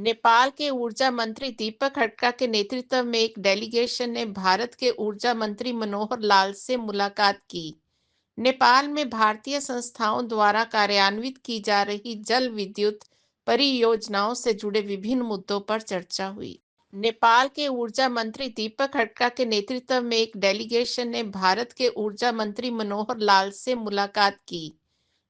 नेपाल के ऊर्जा मंत्री दीपक हटका के नेतृत्व में एक डेलीगेशन ने भारत के ऊर्जा मंत्री मनोहर लाल से मुलाकात की। नेपाल में भारतीय संस्थाओं द्वारा कार्यान्वित की जा रही जल विद्युत परियोजनाओं से जुड़े विभिन्न मुद्दों पर चर्चा हुई। नेपाल के ऊर्जा मंत्री दीपक हटका के नेतृत्व में एक डेलीगेशन ने भारत के ऊर्जा मंत्री मनोहर लाल से मुलाकात की।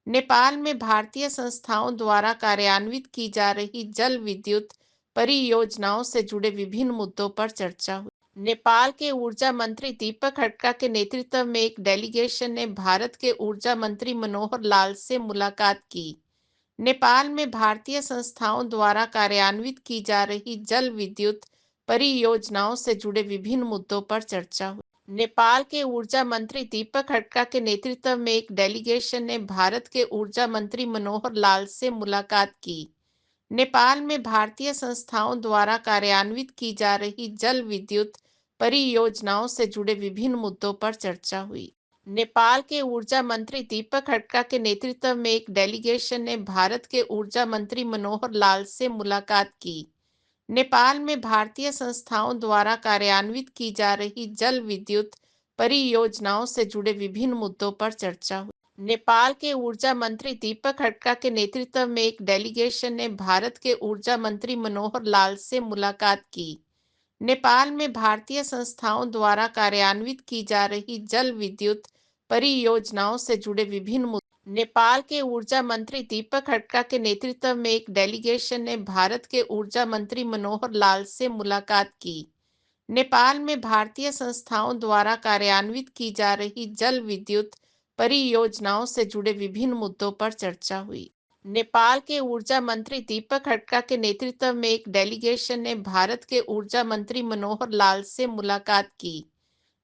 नेपाल में भारतीय संस्थाओं द्वारा कार्यान्वित की जा रही जल विद्युत परियोजनाओं से जुड़े विभिन्न मुद्दों पर चर्चा हुई। नेपाल के ऊर्जा मंत्री दीपक हटका के नेतृत्व में एक डेलीगेशन ने भारत के ऊर्जा मंत्री मनोहर लाल से मुलाकात की। नेपाल में भारतीय संस्थाओं द्वारा कार्यान्वित की जा रही जल विद्युत परियोजनाओं से जुड़े विभिन्न मुद्दों पर चर्चा हुई। नेपाल के ऊर्जा मंत्री दीपक हटका के नेतृत्व में एक डेलीगेशन ने भारत के ऊर्जा मंत्री मनोहर लाल से मुलाकात की। नेपाल में भारतीय संस्थाओं द्वारा कार्यान्वित की जा रही जल विद्युत परियोजनाओं से जुड़े विभिन्न मुद्दों पर चर्चा हुई। नेपाल के ऊर्जा मंत्री दीपक हटका के नेतृत्व में एक डेलीगेशन ने भारत के ऊर्जा मंत्री मनोहर लाल से मुलाकात की। नेपाल में भारतीय संस्थाओं द्वारा कार्यान्वित की जा रही जल विद्युत परियोजनाओं से जुड़े विभिन्न मुद्दों पर चर्चा हुई। नेपाल के ऊर्जा मंत्री दीपक हटका के नेतृत्व में एक डेलीगेशन ने भारत के ऊर्जा मंत्री मनोहर लाल से मुलाकात की। नेपाल में भारतीय संस्थाओं द्वारा कार्यान्वित की जा रही जल विद्युत परियोजनाओं से जुड़े विभिन्न मुद्दों। नेपाल के ऊर्जा मंत्री दीपक हटका के नेतृत्व में एक डेलीगेशन ने भारत के ऊर्जा मंत्री मनोहर लाल से मुलाकात की। नेपाल में भारतीय संस्थाओं द्वारा कार्यान्वित की जा रही जल विद्युत परियोजनाओं से जुड़े विभिन्न मुद्दों पर चर्चा हुई। नेपाल के ऊर्जा मंत्री दीपक हटका के नेतृत्व में एक डेलीगेशन ने भारत के ऊर्जा मंत्री मनोहर लाल से मुलाकात की।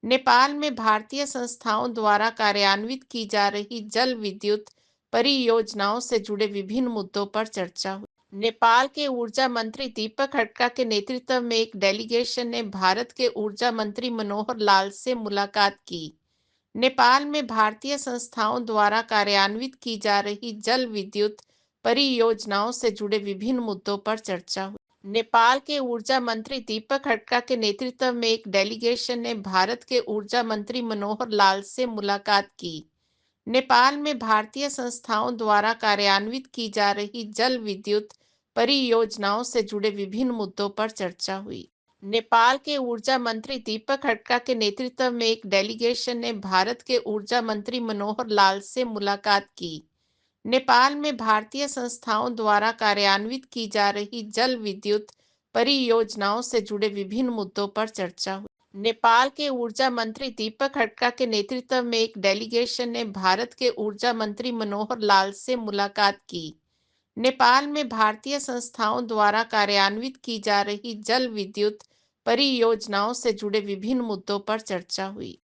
नेपाल में भारतीय संस्थाओं द्वारा कार्यान्वित की जा रही जल विद्युत परियोजनाओं से जुड़े विभिन्न मुद्दों पर चर्चा हुई। नेपाल के ऊर्जा मंत्री दीपक हटका के नेतृत्व में एक डेलीगेशन ने भारत के ऊर्जा मंत्री मनोहर लाल से मुलाकात की। नेपाल में भारतीय संस्थाओं द्वारा कार्यान्वित की जा रही जल विद्युत परियोजनाओं से जुड़े विभिन्न मुद्दों पर चर्चा हुई। नेपाल के ऊर्जा मंत्री दीपक हटका के नेतृत्व में एक डेलीगेशन ने भारत के ऊर्जा मंत्री मनोहर लाल से मुलाकात की। नेपाल में भारतीय संस्थाओं द्वारा कार्यान्वित की जा रही जल विद्युत परियोजनाओं से जुड़े विभिन्न मुद्दों पर चर्चा हुई। नेपाल के ऊर्जा मंत्री दीपक हटका के नेतृत्व में एक डेलीगेशन ने भारत के ऊर्जा मंत्री मनोहर लाल से मुलाकात की। नेपाल में भारतीय संस्थाओं द्वारा कार्यान्वित की जा रही जल विद्युत परियोजनाओं से जुड़े विभिन्न मुद्दों पर चर्चा हुई। नेपाल के ऊर्जा मंत्री दीपक हटका के नेतृत्व में एक डेलीगेशन ने भारत के ऊर्जा मंत्री मनोहर लाल से मुलाकात की। नेपाल में भारतीय संस्थाओं द्वारा कार्यान्वित की जा रही जल विद्युत परियोजनाओं से जुड़े विभिन्न मुद्दों पर चर्चा हुई।